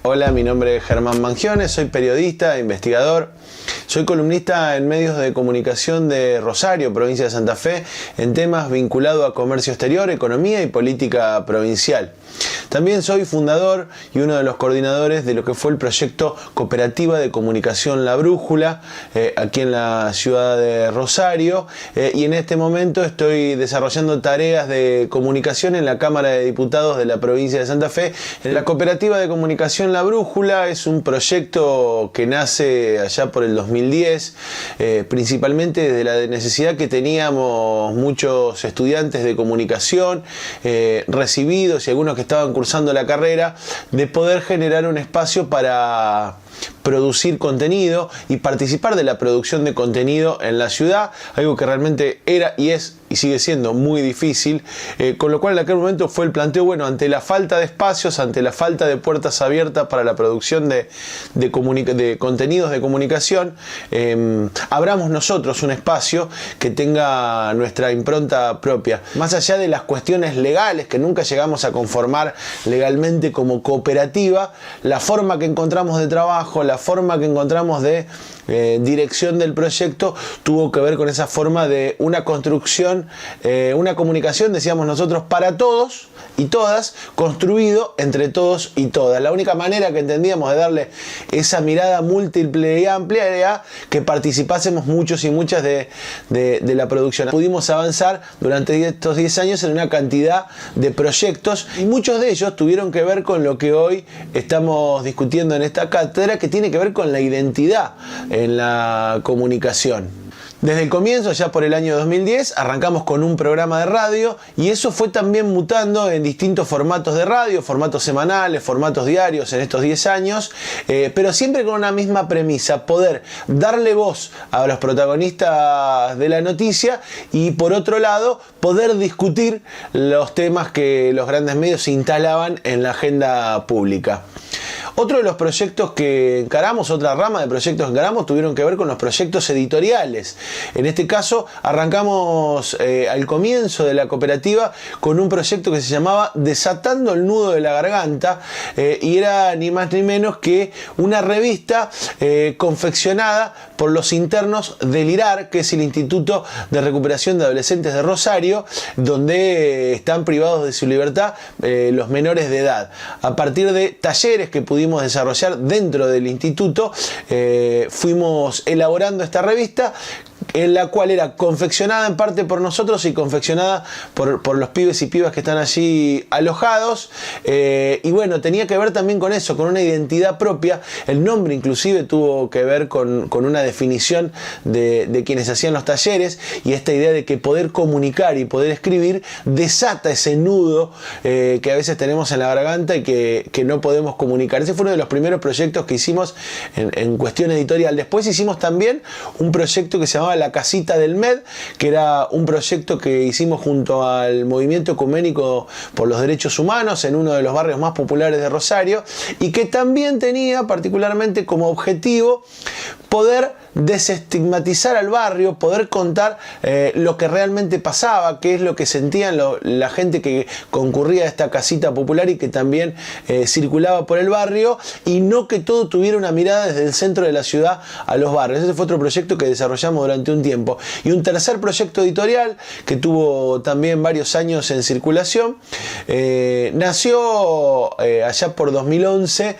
Hola, mi nombre es Germán Mangione, soy periodista, investigador. Soy columnista en medios de comunicación de Rosario, provincia de Santa Fe, en temas vinculados a comercio exterior, economía y política provincial. También soy fundador y uno de los coordinadores de lo que fue el proyecto Cooperativa de Comunicación La Brújula, aquí en la ciudad de Rosario, y en este momento estoy desarrollando tareas de comunicación en la Cámara de Diputados de la provincia de Santa Fe. La Cooperativa de Comunicación La Brújula es un proyecto que nace allá por el 2010, principalmente desde la necesidad que teníamos muchos estudiantes de comunicación recibidos y algunos que estaban cursando la carrera, de poder generar un espacio para producir contenido y participar de la producción de contenido en la ciudad, algo que realmente era y es y sigue siendo muy difícil, con lo cual en aquel momento fue el planteo, bueno, ante la falta de espacios, ante la falta de puertas abiertas para la producción de contenidos de comunicación, abramos nosotros un espacio que tenga nuestra impronta propia. Más allá de las cuestiones legales, que nunca llegamos a conformar legalmente como cooperativa, la forma que encontramos de trabajo, la forma que encontramos de dirección del proyecto tuvo que ver con esa forma de una construcción, una comunicación, decíamos nosotros, para todos y todas, construido entre todos y todas. La única manera que entendíamos de darle esa mirada múltiple y amplia era que participásemos muchos y muchas de la producción. Pudimos avanzar durante estos 10 años en una cantidad de proyectos y muchos de ellos tuvieron que ver con lo que hoy estamos discutiendo en esta cátedra, que tiene que ver con la identidad en la comunicación. Desde el comienzo, ya por el año 2010, arrancamos con un programa de radio y eso fue también mutando en distintos formatos de radio, formatos semanales, formatos diarios en estos 10 años, pero siempre con una misma premisa: poder darle voz a los protagonistas de la noticia y, por otro lado, poder discutir los temas que los grandes medios instalaban en la agenda pública. Otro de los proyectos que encaramos, otra rama de proyectos que encaramos, tuvieron que ver con los proyectos editoriales. En este caso, arrancamos al comienzo de la cooperativa con un proyecto que se llamaba Desatando el Nudo de la Garganta, y era ni más ni menos que una revista confeccionada por los internos del IRAR, que es el Instituto de Recuperación de Adolescentes de Rosario, donde están privados de su libertad los menores de edad. A partir de talleres que pudimos desarrollar dentro del instituto, fuimos elaborando esta revista, en la cual era confeccionada en parte por nosotros y confeccionada por los pibes y pibas que están allí alojados, y bueno, tenía que ver también con eso, con una identidad propia. El nombre inclusive tuvo que ver con una definición de quienes hacían los talleres, y esta idea de que poder comunicar y poder escribir desata ese nudo que a veces tenemos en la garganta y que no podemos comunicar. Ese fue uno de los primeros proyectos que hicimos en cuestión editorial. Después hicimos también un proyecto que se llamaba La Casita del MED, que era un proyecto que hicimos junto al Movimiento Ecuménico por los Derechos Humanos en uno de los barrios más populares de Rosario, y que también tenía particularmente como objetivo poder desestigmatizar al barrio, poder contar lo que realmente pasaba, qué es lo que sentían la gente que concurría a esta casita popular y que también circulaba por el barrio, y no que todo tuviera una mirada desde el centro de la ciudad a los barrios. Ese fue otro proyecto que desarrollamos durante un tiempo. Y un tercer proyecto editorial que tuvo también varios años en circulación, nació allá por 2011,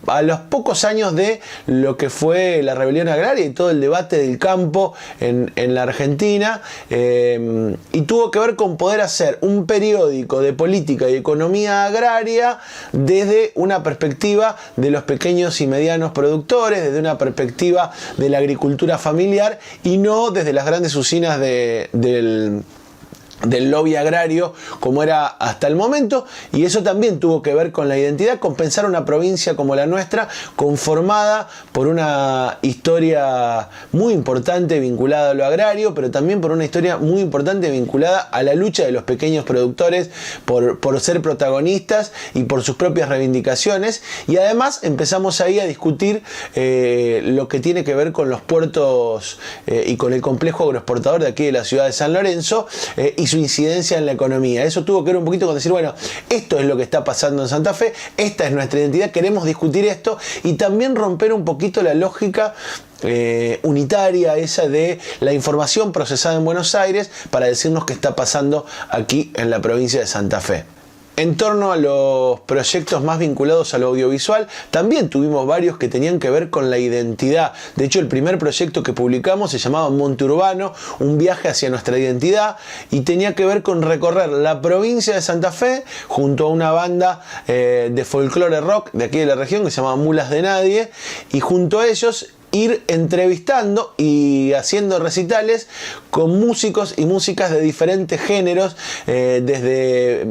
a los pocos años de lo que fue la rebelión agraria y todo el debate del campo en la Argentina, y tuvo que ver con poder hacer un periódico de política y economía agraria desde una perspectiva de los pequeños y medianos productores, desde una perspectiva de la agricultura familiar, y no desde las grandes usinas del lobby agrario como era hasta el momento. Y eso también tuvo que ver con la identidad, con pensar una provincia como la nuestra, conformada por una historia muy importante vinculada a lo agrario, pero también por una historia muy importante vinculada a la lucha de los pequeños productores por ser protagonistas y por sus propias reivindicaciones. Y además empezamos ahí a discutir lo que tiene que ver con los puertos y con el complejo agroexportador de aquí de la ciudad de San Lorenzo, y y su incidencia en la economía. Eso tuvo que ver un poquito con decir, bueno, esto es lo que está pasando en Santa Fe, esta es nuestra identidad, queremos discutir esto y también romper un poquito la lógica unitaria esa de la información procesada en Buenos Aires para decirnos qué está pasando aquí en la provincia de Santa Fe. En torno a los proyectos más vinculados al audiovisual, también tuvimos varios que tenían que ver con la identidad. De hecho, el primer proyecto que publicamos se llamaba Monte Urbano, un viaje hacia nuestra identidad, y tenía que ver con recorrer la provincia de Santa Fe junto a una banda de folclore rock de aquí de la región que se llama Mulas de Nadie, y junto a ellos ir entrevistando y haciendo recitales con músicos y músicas de diferentes géneros, desde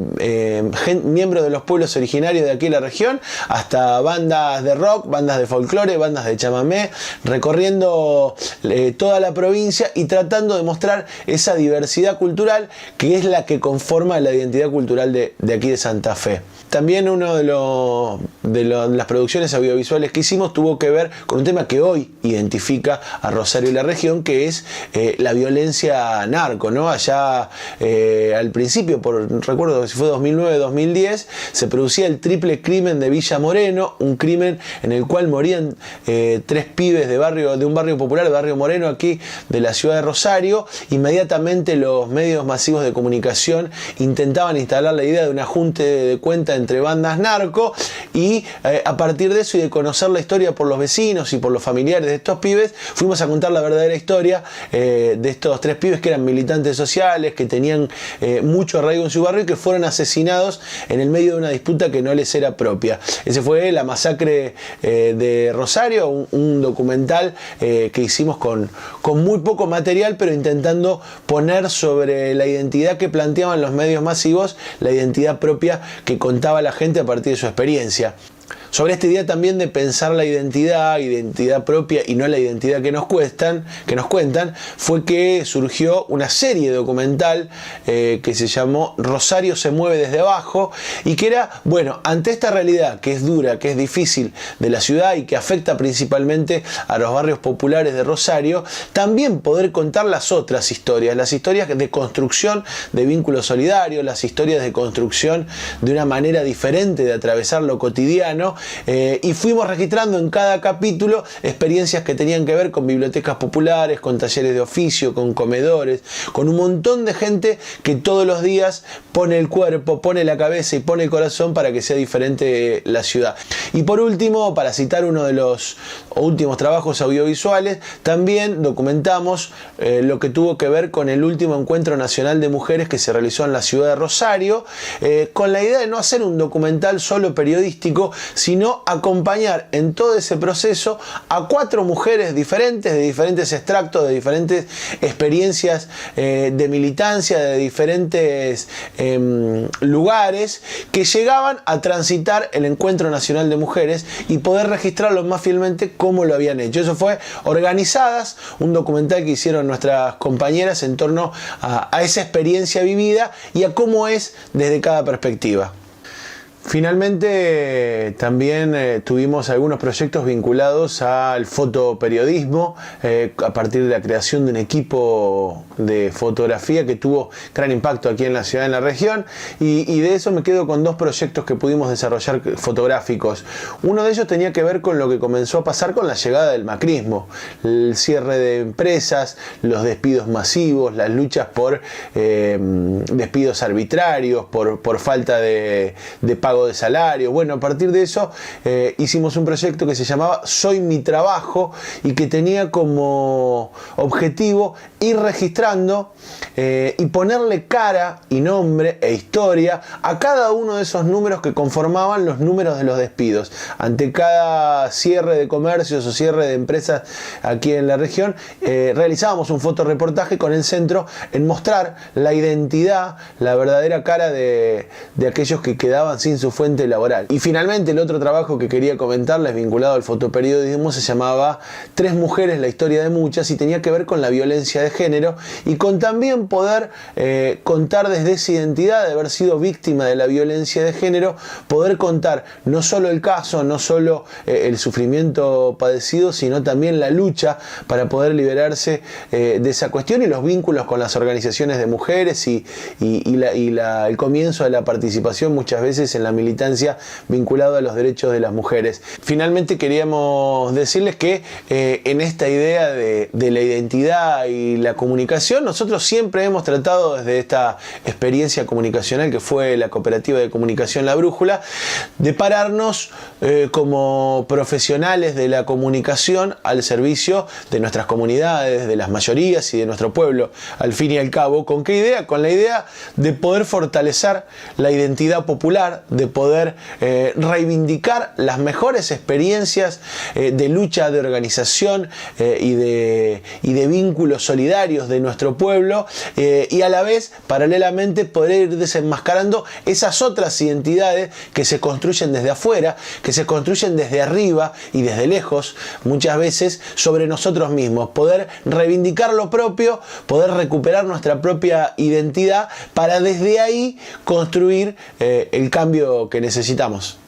miembros de los pueblos originarios de aquí de la región hasta bandas de rock, bandas de folclore, bandas de chamamé, recorriendo toda la provincia y tratando de mostrar esa diversidad cultural que es la que conforma la identidad cultural de aquí de Santa Fe. También uno de las producciones audiovisuales que hicimos tuvo que ver con un tema que hoy identifica a Rosario y la región, que es la violencia narco, ¿no? Allá al principio, recuerdo si fue 2009-2010, se producía el triple crimen de Villa Moreno, un crimen en el cual morían 3 pibes de un barrio popular, de Barrio Moreno, aquí de la ciudad de Rosario. Inmediatamente los medios masivos de comunicación intentaban instalar la idea de un ajunte de cuenta entre bandas narco y a partir de eso y de conocer la historia por los vecinos y por los familiares de estos pibes, fuimos a contar la verdadera historia de estos 3 pibes que eran militantes sociales, que tenían mucho arraigo en su barrio y que fueron asesinados en el medio de una disputa que no les era propia. Ese fue La Masacre de Rosario, un documental que hicimos con muy poco material, pero intentando poner sobre la identidad que planteaban los medios masivos, la identidad propia que contaba la gente a partir de su experiencia. Sobre esta idea también de pensar la identidad propia y no la identidad que nos cuentan, fue que surgió una serie documental que se llamó Rosario se mueve desde abajo, y que era, bueno, ante esta realidad que es dura, que es difícil de la ciudad y que afecta principalmente a los barrios populares de Rosario, también poder contar las otras historias, las historias de construcción de vínculos solidarios, las historias de construcción de una manera diferente de atravesar lo cotidiano. Y fuimos registrando en cada capítulo experiencias que tenían que ver con bibliotecas populares, con talleres de oficio, con comedores, con un montón de gente que todos los días pone el cuerpo, pone la cabeza y pone el corazón para que sea diferente la ciudad. Y por último, para citar uno de los últimos trabajos audiovisuales, también documentamos lo que tuvo que ver con el último encuentro nacional de mujeres que se realizó en la ciudad de Rosario, con la idea de no hacer un documental solo periodístico, sino acompañar en todo ese proceso a 4 mujeres diferentes, de diferentes extractos, de diferentes experiencias de militancia, de diferentes lugares, que llegaban a transitar el Encuentro Nacional de Mujeres y poder registrarlo más fielmente cómo lo habían hecho. Eso fue Organizadas, un documental que hicieron nuestras compañeras en torno a esa experiencia vivida y a cómo es desde cada perspectiva. Finalmente también tuvimos algunos proyectos vinculados al fotoperiodismo a partir de la creación de un equipo de fotografía que tuvo gran impacto aquí en la ciudad, en la región, y de eso me quedo con 2 proyectos que pudimos desarrollar fotográficos. Uno de ellos tenía que ver con lo que comenzó a pasar con la llegada del macrismo, el cierre de empresas, los despidos masivos, las luchas por despidos arbitrarios, por falta de pago de salario. Bueno, a partir de eso hicimos un proyecto que se llamaba Soy mi trabajo y que tenía como objetivo ir registrando y ponerle cara y nombre e historia a cada uno de esos números que conformaban los números de los despidos. Ante cada cierre de comercios o cierre de empresas aquí en la región, realizábamos un fotoreportaje con el centro en mostrar la identidad, la verdadera cara de aquellos que quedaban sin su fuente laboral. Y finalmente el otro trabajo que quería comentarles vinculado al fotoperiodismo se llamaba Tres mujeres, la historia de muchas, y tenía que ver con la violencia de género y con también poder contar desde esa identidad de haber sido víctima de la violencia de género, poder contar no solo el caso, no solo el sufrimiento padecido, sino también la lucha para poder liberarse de esa cuestión y los vínculos con las organizaciones de mujeres y el comienzo de la participación muchas veces en la militancia vinculado a los derechos de las mujeres. Finalmente queríamos decirles que en esta idea de la identidad y la comunicación, nosotros siempre hemos tratado desde esta experiencia comunicacional que fue la cooperativa de comunicación La Brújula, de pararnos como profesionales de la comunicación al servicio de nuestras comunidades, de las mayorías y de nuestro pueblo, al fin y al cabo. ¿Con qué idea? Con la idea de poder fortalecer la identidad popular, de poder reivindicar las mejores experiencias de lucha, de organización y de vínculos solidarios de nuestro pueblo, y a la vez, paralelamente, poder ir desenmascarando esas otras identidades que se construyen desde afuera, que se construyen desde arriba y desde lejos, muchas veces sobre nosotros mismos. Poder reivindicar lo propio, poder recuperar nuestra propia identidad para desde ahí construir el cambio que necesitamos.